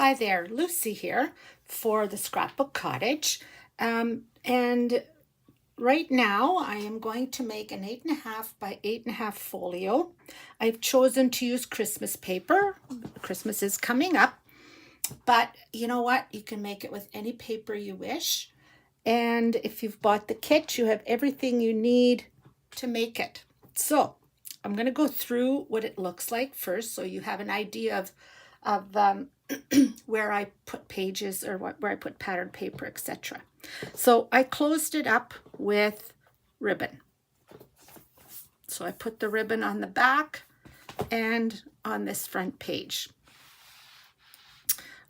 Hi there, Lucy here for the Scrapbook Cottage. And right now I am going to make an 8.5 by 8.5 folio. I've chosen to use Christmas paper. Christmas is coming up, but you know what? You can make it with any paper you wish. And if you've bought the kit, you have everything you need to make it. So I'm going to go through what it looks like first so you have an idea of where I put pages or where I put pattern paper, etc. So I closed it up with ribbon. So I put the ribbon on the back and on this front page.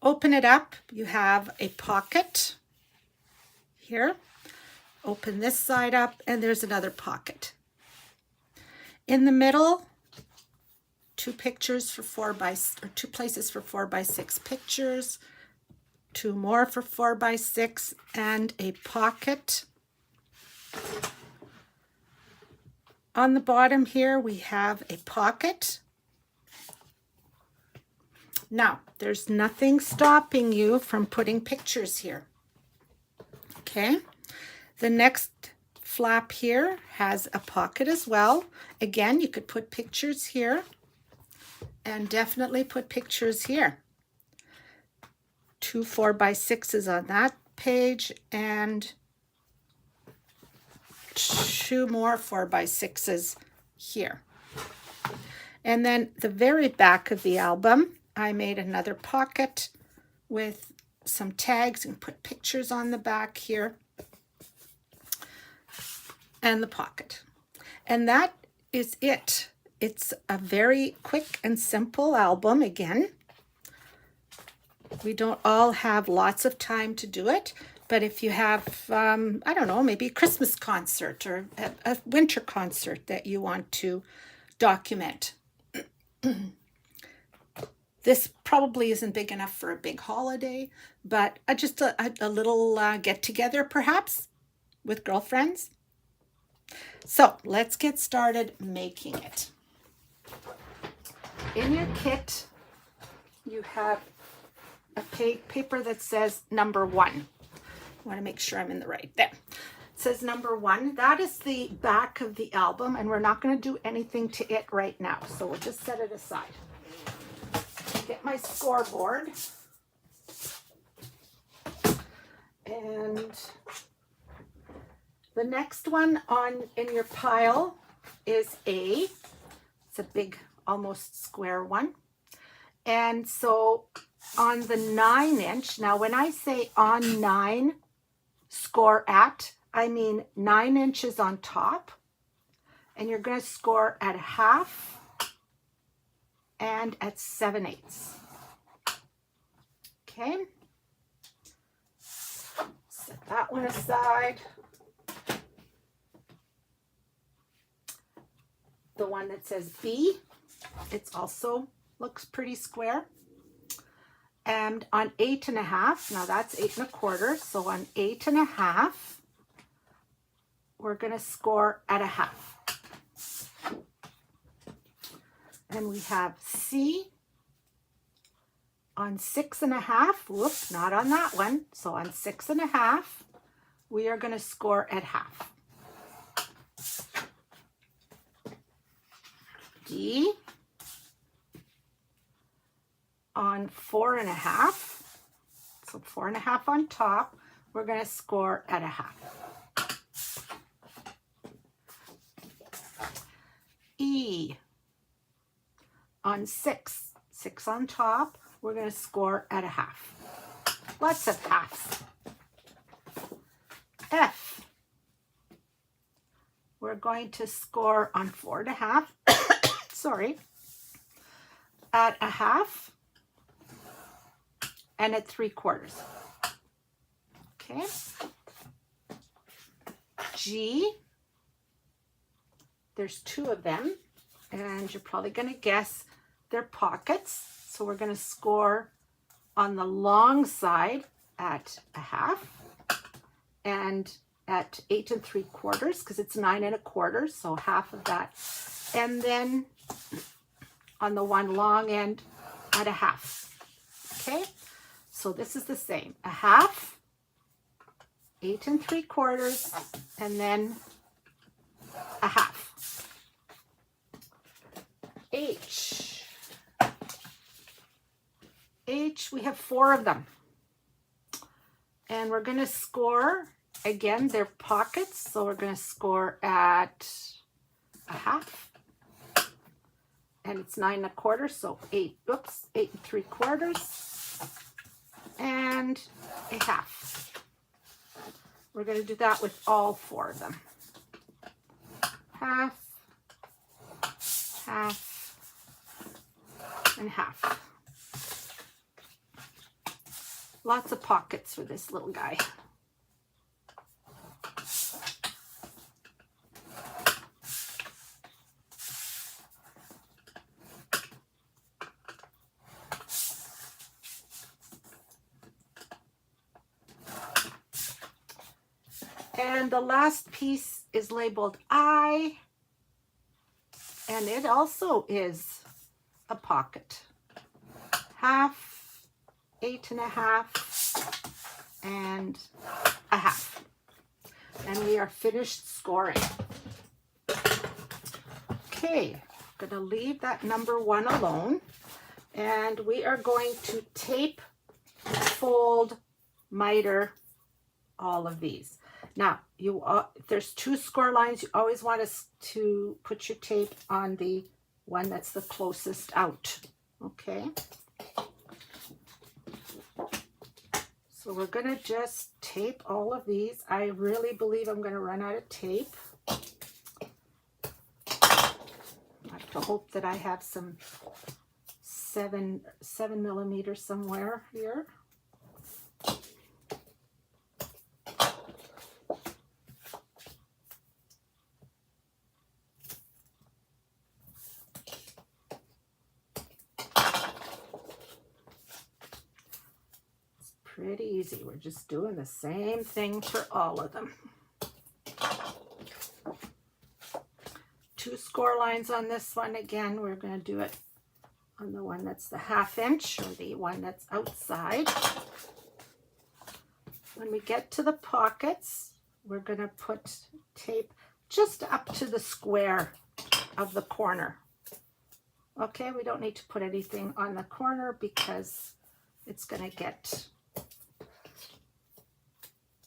Open it up, you have a pocket here. Open this side up and there's another pocket. In the middle, two places for 4x6 pictures, two more for 4x6, and a pocket. On the bottom here, we have a pocket. Now, there's nothing stopping you from putting pictures here. Okay, the next flap here has a pocket as well. Again, you could put pictures here. And definitely put pictures here. Two 4x6s on that page and two more 4x6s here. And then the very back of the album, I made another pocket with some tags and put pictures on the back here and the pocket. And that is it. It's a very quick and simple album. Again, we don't all have lots of time to do it, but if you have, I don't know, maybe a Christmas concert or a winter concert that you want to document. This probably isn't big enough for a big holiday, but just a little get-together perhaps with girlfriends. So let's get started making it. In your kit, you have a paper that says number 1. I want to make sure I'm in the right. There. It says number 1. That is the back of the album, and we're not going to do anything to it right now. So we'll just set it aside. Get my scoreboard. And the next one in your pile is A. It's a big, almost square one. And so on the 9-inch, now when I say on 9, score at, I mean 9 inches on top. And you're going to score at 1/2 and at 7/8. Okay. Set that one aside. The one that says B, it's also looks pretty square. And on 8.5, now that's 8 1/4, so on 8.5, we're going to score at 1/2. And we have C on 6.5, whoop, not on that one. So on 6.5, we are going to score at 1/2. D on 4.5, so 4.5 on top, we're going to score at 1/2. E on 6 on top, we're going to score at 1/2. Lots of halves. F, we're going to score on 4.5. Sorry, at 1/2 and at 3/4. Okay. G, there's 2 of them, and you're probably going to guess they're pockets. So we're going to score on the long side at 1/2 and at 8 3/4 because it's 9 1/4, so 1/2 of that. And then on the one long end at 1/2. Okay, So this is the same, a half, 8 3/4, and then a half. H, we have 4 of them. And we're going to score, again, they're pockets, so we're going to score at a half. And it's 9 1/4, so 8 3/4, and a half. We're going to do that with all 4 of them. Half, half, and half. Lots of pockets for this little guy. And the last piece is labeled I, and it also is a pocket. Half, 8 1/2, and a half. And we are finished scoring. Okay, I'm going to leave that number 1 alone, and we are going to tape, fold, miter all of these. Now, if there's 2 score lines, you always want to put your tape on the one that's the closest out. Okay. So we're going to just tape all of these. I really believe I'm going to run out of tape. I have to hope that I have some 7 millimeter somewhere here. Pretty easy. We're just doing the same thing for all of them. 2 score lines on this one. Again, we're going to do it on the one that's the 1/2 inch, or the one that's outside. When we get to the pockets, we're going to put tape just up to the square of the corner. Okay, we don't need to put anything on the corner because it's going to get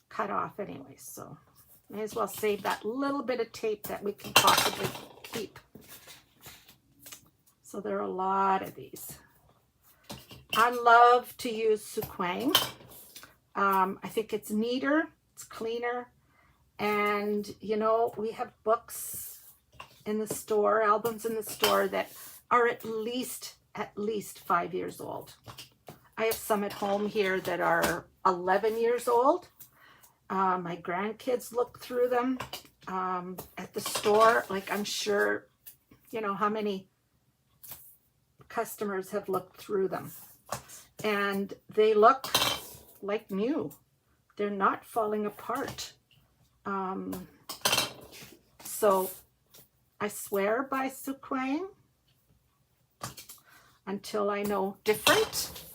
cut off anyway, so may as well save that little bit of tape that we can possibly keep. So there are a lot of these. I love to use Suquang. I think it's neater, it's cleaner, and you know, we have books in the store, albums in the store that are at least 5 years old. I have some at home here that are 11 years old. My grandkids look through them at the store. Like, I'm sure, you know, how many customers have looked through them. And they look like new. They're not falling apart. So I swear by Suquang until I know different.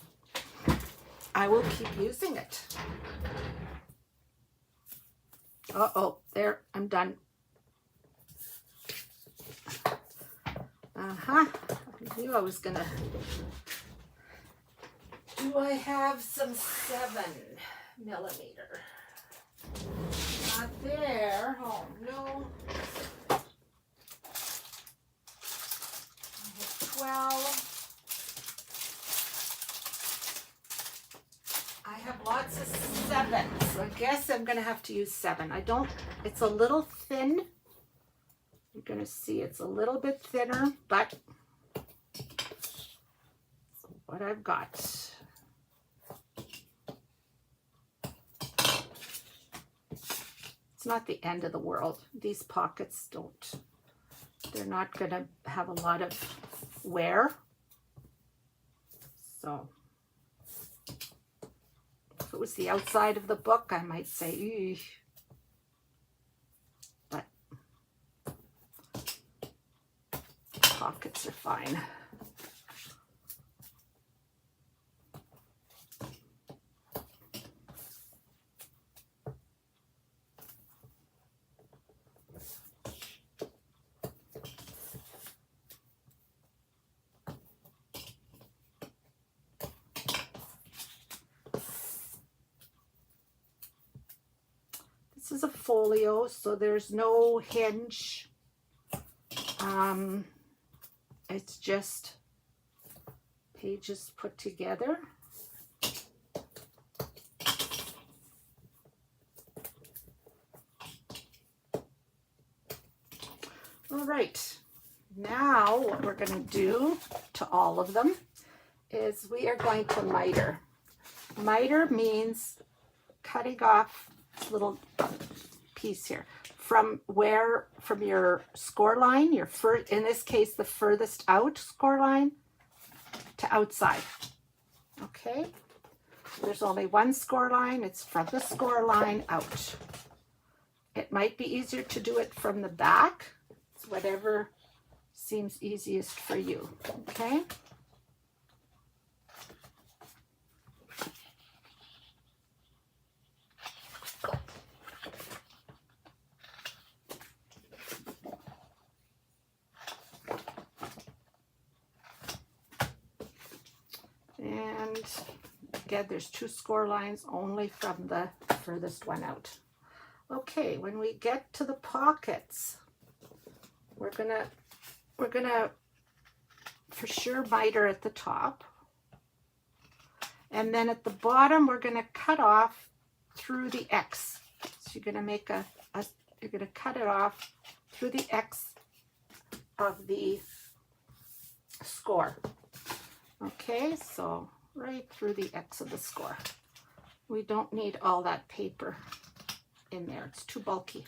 I will keep using it. Uh-oh, there, I'm done. I knew I was gonna. Do I have some 7 millimeter? Not there. Oh no. I have 12. I have lots of 7s, so I guess I'm going to have to use 7. It's a little thin. You're going to see it's a little bit thinner, but what I've got. It's not the end of the world. These pockets they're not going to have a lot of wear. So if it was the outside of the book, I might say, eesh. But pockets are fine. This is a folio, so there's no hinge. It's just pages put together. All right, now what we're going to do to all of them is we are going to miter. Miter means cutting off this little piece here from your score line, in this case the furthest out score line to outside. Okay, there's only one score line. It's from the score line out. It might be easier to do it from the back. It's whatever seems easiest for you. Okay. And again, there's two score lines only from the furthest one out. Okay, when we get to the pockets, we're gonna for sure miter at the top, and then at the bottom we're gonna cut off through the X. So you're gonna make you're gonna cut it off through the X of the score. Okay, so right through the X of the score. We don't need all that paper in there. It's too bulky.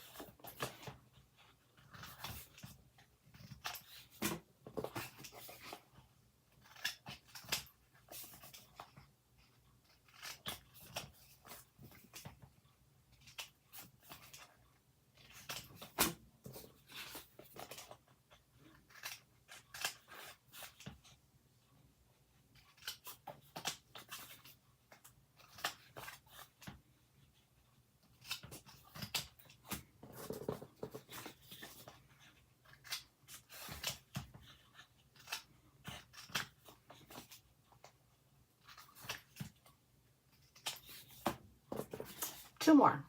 Two more.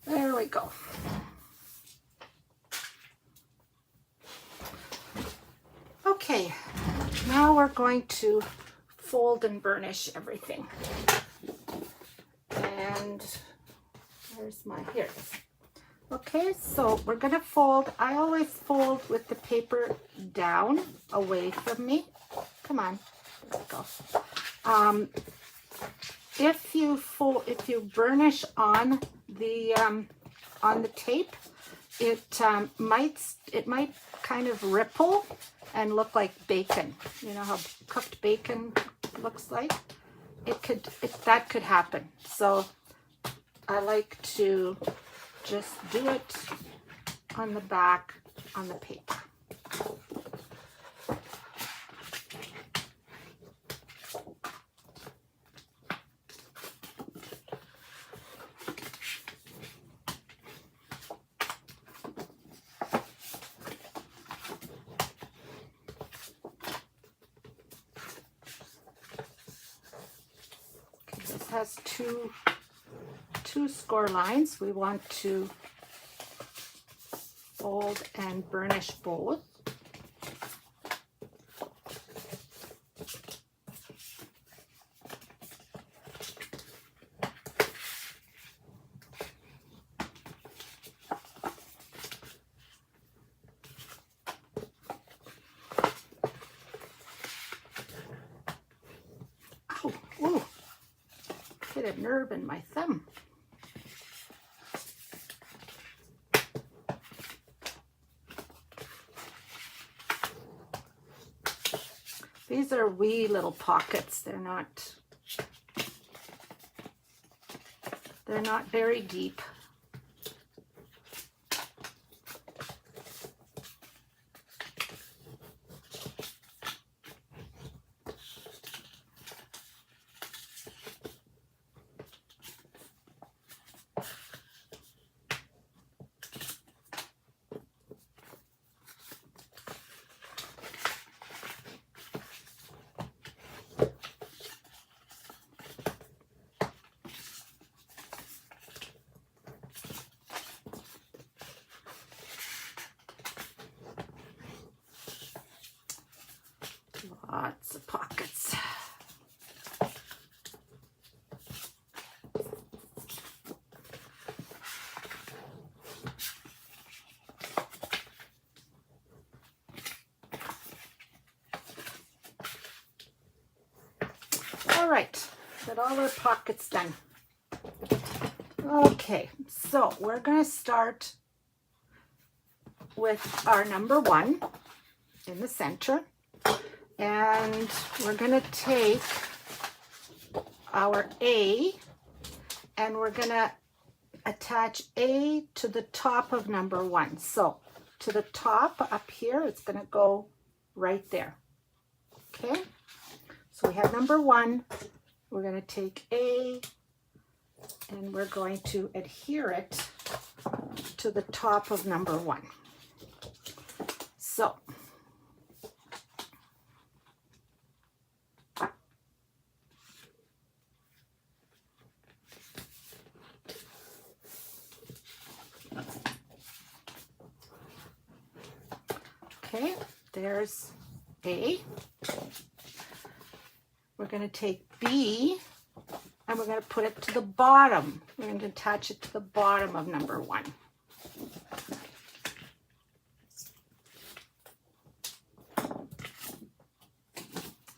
There we go. Okay, now we're going to fold and burnish everything. And here it is. Okay, so we're going to fold. I always fold with the paper down away from me. Come on, there we go. If you burnish on the tape, it might kind of ripple and look like bacon. You know how cooked bacon looks like? That could happen. So I like to just do it on the back on the paper. Has two score lines. We want to fold and burnish both. Oh, ooh. Hit a nerve in my thumb. These are wee little pockets. They're not very deep. Lots of pockets. All right, got all our pockets done. Okay, so we're going to start with our number 1 in the center, and we're going to take our A and we're going to attach A to the top of number 1. So to the top up here, it's going to go right there. Okay, so we have number 1. We're going to take A and we're going to adhere it to the top of number 1. So okay, there's A. We're going to take B and we're going to put it to the bottom. We're going to attach it to the bottom of number 1.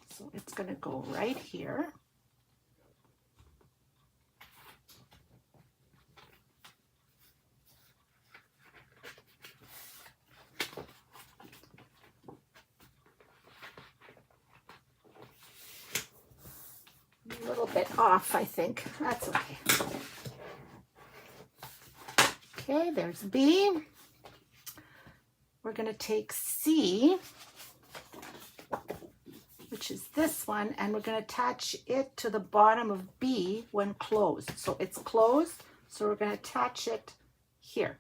So it's going to go right here. A little bit off, I think. That's okay. Okay, there's B. We're going to take C, which is this one, and we're going to attach it to the bottom of B when closed. So it's closed, so we're going to attach it here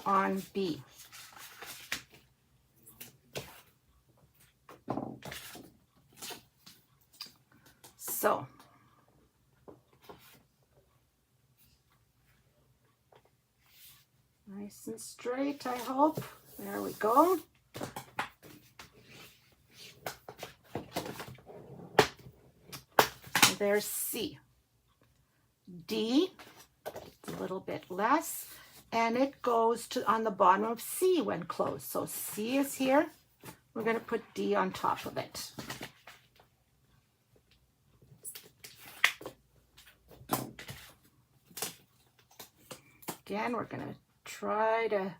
on B. So nice and straight, I hope. There we go. So there's C. D, a little bit less, and it goes to on the bottom of C when closed. So C is here. We're going to put D on top of it. Again, we're going to try to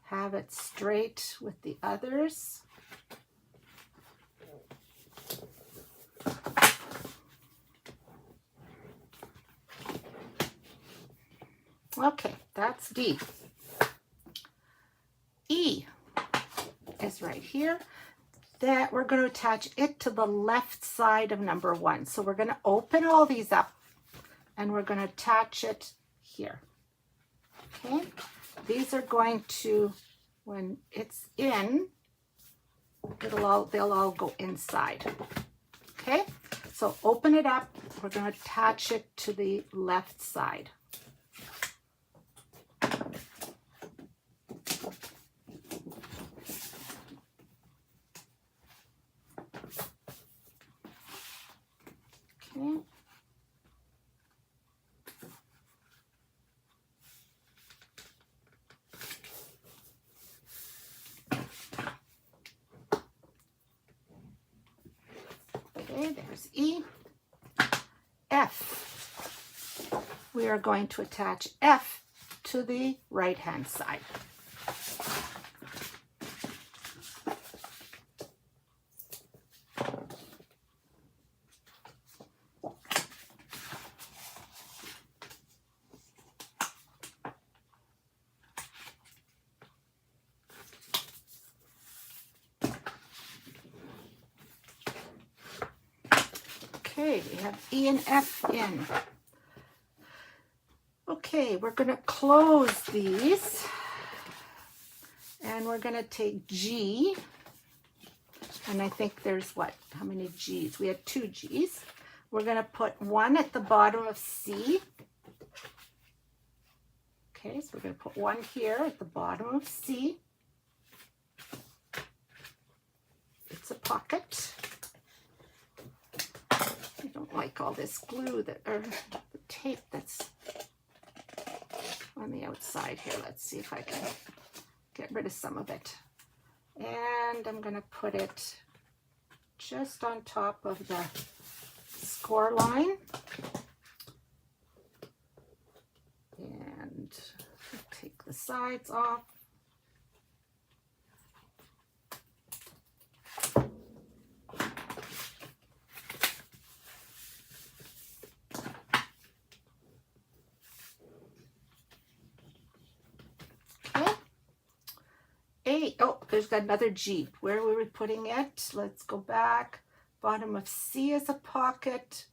have it straight with the others. Okay, that's D. E is right here. That we're going to attach it to the left side of number 1. So we're going to open all these up and we're going to attach it here. Okay, these are going to, when it's in, they'll all go inside. Okay, so open it up. We're going to attach it to the left side. Okay. Okay, there's E. F. We are going to attach F to the right-hand side. Okay, we have E and F in. Okay, we're going to close these and we're going to take G, and I think there's what? How many G's? We had 2 G's. We're going to put 1 at the bottom of C. Okay, so we're going to put 1 here at the bottom of C. It's a pocket. I don't like all this glue or the tape that's on the outside here. Let's see if I can get rid of some of it. And I'm going to put it just on top of the score line. And take the sides off. Oh, there's another Jeep. Where were we putting it? Let's go back. Bottom of C is a pocket.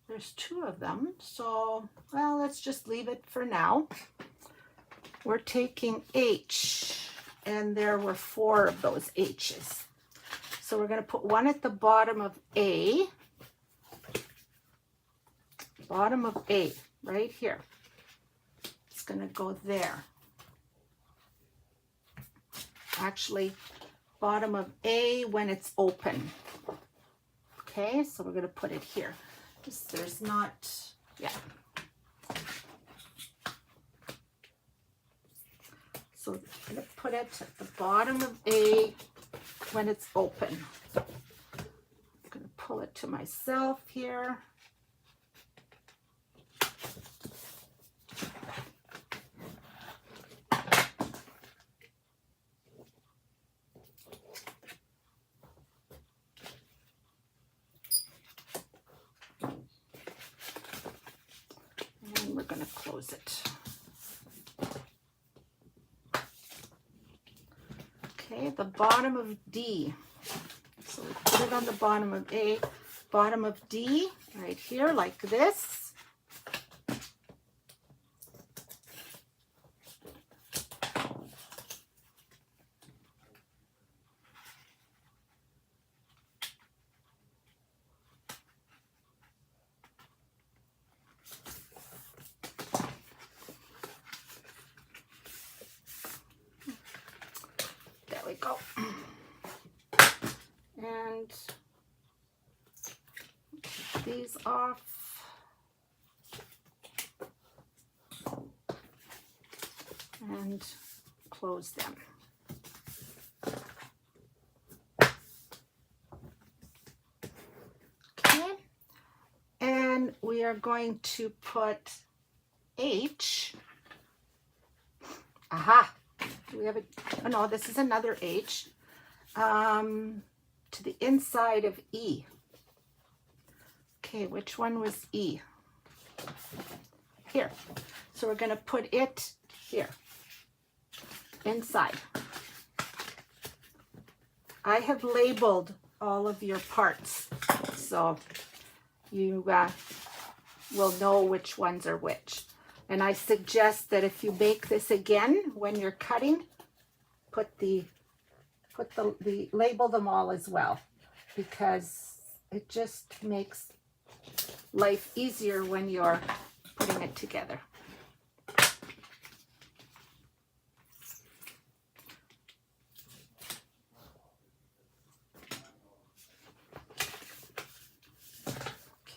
There's two of them. So, well, let's just leave it for now. We're taking H, and there were 4 of those H's. So we're going to put one at the bottom of A. Bottom of A, right here. It's going to go there. Actually, bottom of A when it's open. Okay, so we're going to put it here. Just there's not, yeah. So I'm going to put it at the bottom of A when it's open. I'm going to pull it to myself here. And we're going to close it. Okay, the bottom of D. So we put it on the bottom of A, bottom of D, right here, like this. There we go. And take these off. And close them. Okay. And we are going to put H. Aha. Do we have a, oh no, this is another H. To the inside of E. Okay, which one was E? Here. So we're going to put it here. Inside. I have labeled all of your parts, so you will know which ones are which. And I suggest that if you make this again when you're cutting, label them all as well, because it just makes life easier when you're putting it together.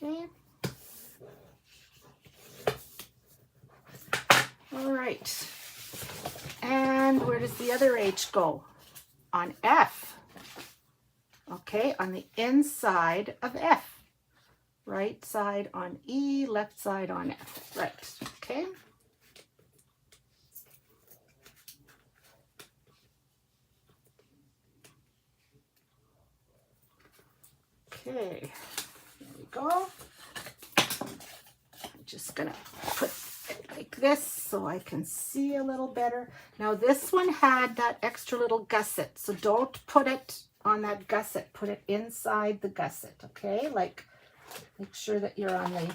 Okay. All right. And where does the other H go? On F. Okay, on the inside of F. Right side on E, left side on F. Right, okay. Okay, there we go. I'm just gonna put it like this so I can see a little better. Now this one had that extra little gusset, so don't put it on that gusset. Put it inside the gusset, okay? Like, make sure that you're on the,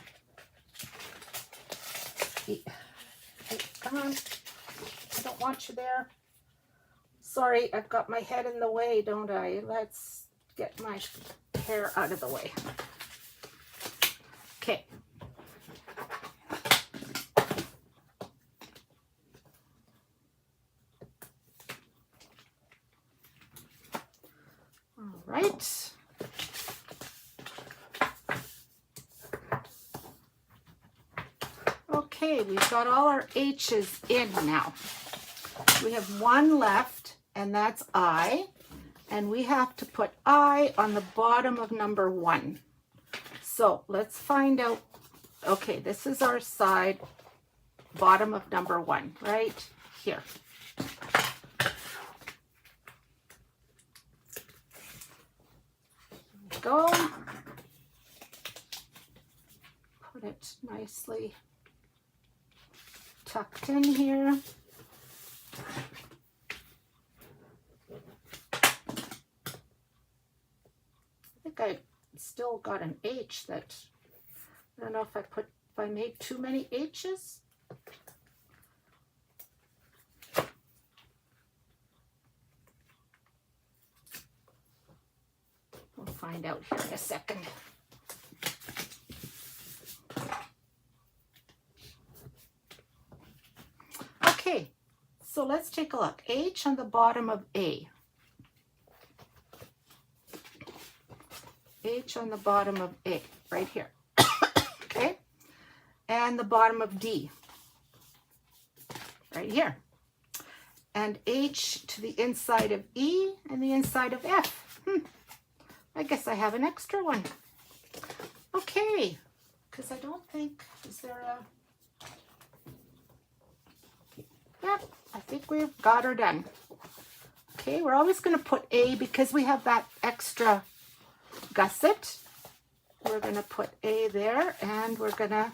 hey, come on, I don't want you there. Sorry, I've got my head in the way, don't I? Let's get my hair out of the way. Okay. right. Okay, we've got all our H's in now. We have one left, and that's I. And we have to put I on the bottom of number 1. So let's find out. Okay, this is our side, bottom of number 1, right here. Go. Put it nicely tucked in here. I think I still got an H that, I don't know if I made too many H's. We'll find out here in a second. Okay, so let's take a look. H on the bottom of A. H on the bottom of A, right here. Okay, and the bottom of D, right here. And H to the inside of E and the inside of F. I guess I have an extra one. Okay, because I don't think, is there a... Yep, I think we've got her done. Okay, we're always going to put A because we have that extra gusset. We're going to put A there, and we're going to...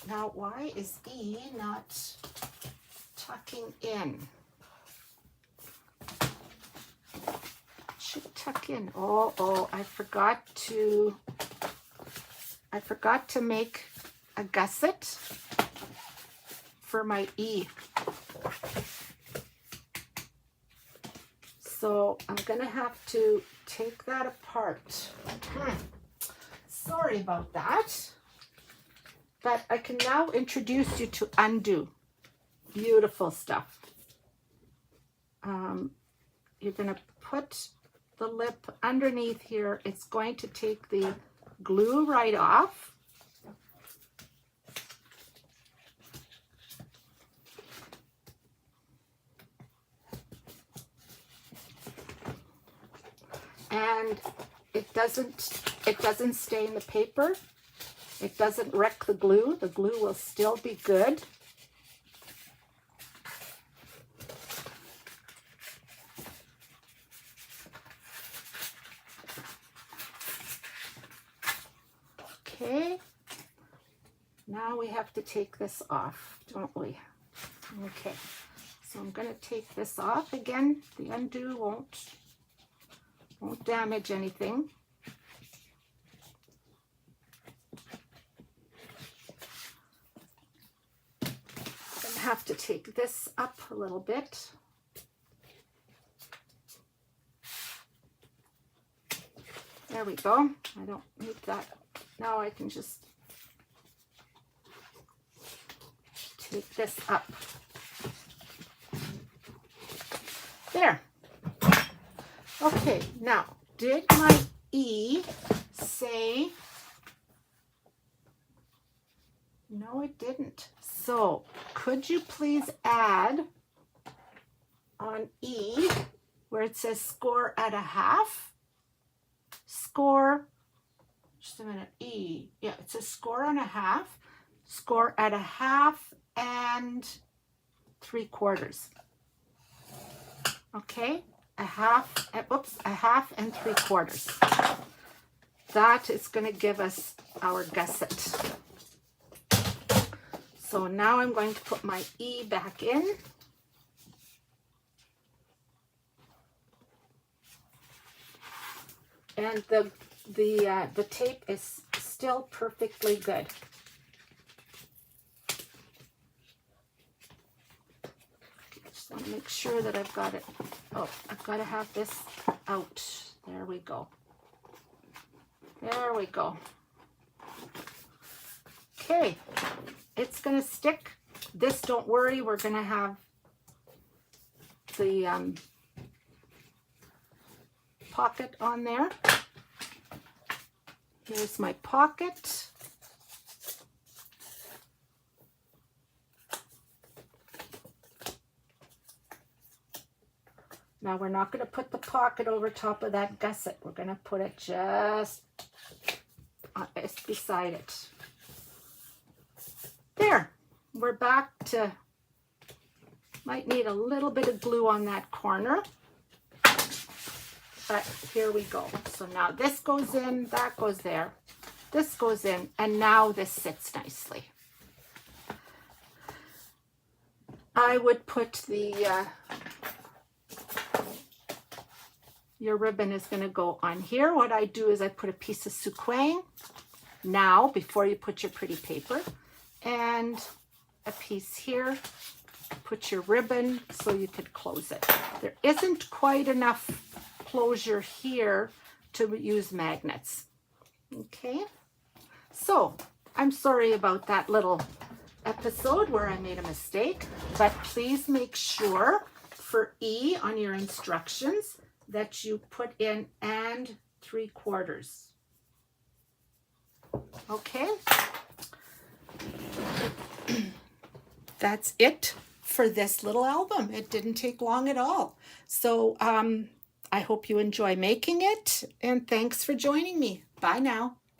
Now, why is E not tucking in? It should tuck in. Oh, I forgot to make a gusset for my E. So I'm going to have to take that apart. Sorry about that. But I can now introduce you to undo. Beautiful stuff. You're going to put the lip underneath here. It's going to take the glue right off. And it doesn't stain the paper. It doesn't wreck the glue. The glue will still be good. Okay. Now we have to take this off, don't we? Okay. So I'm going to take this off again. The undo won't damage anything. Have to take this up a little bit. There we go. I don't need that. Now I can just take this up. There. Okay, now, did my E say... No, it didn't. So, could you please add on E, where it says score at a half, score, just a minute, E, yeah, it says score and a half, score at a half and 3/4. Okay, a half and 3/4. That is going to give us our gusset. So now I'm going to put my E back in. And the tape is still perfectly good. Okay, just want to make sure that I've got it. Oh, I've got to have this out. There we go. There we go. Okay. It's going to stick. This, don't worry, we're going to have the pocket on there. Here's my pocket. Now we're not going to put the pocket over top of that gusset. We're going to put it just beside it. There. We're back to, might need a little bit of glue on that corner. But here we go. So now this goes in, that goes there. This goes in, and now this sits nicely. I would put the, your ribbon is going to go on here. What I do is I put a piece of suquang now before you put your pretty paper, and a piece here. Put your ribbon so you could close it. There isn't quite enough closure here to use magnets. Okay, so I'm sorry about that little episode where I made a mistake, but please make sure for E on your instructions that you put in and 3/4. Okay, that's it for this little album. It didn't take long at all. So I hope you enjoy making it, and thanks for joining me. Bye now.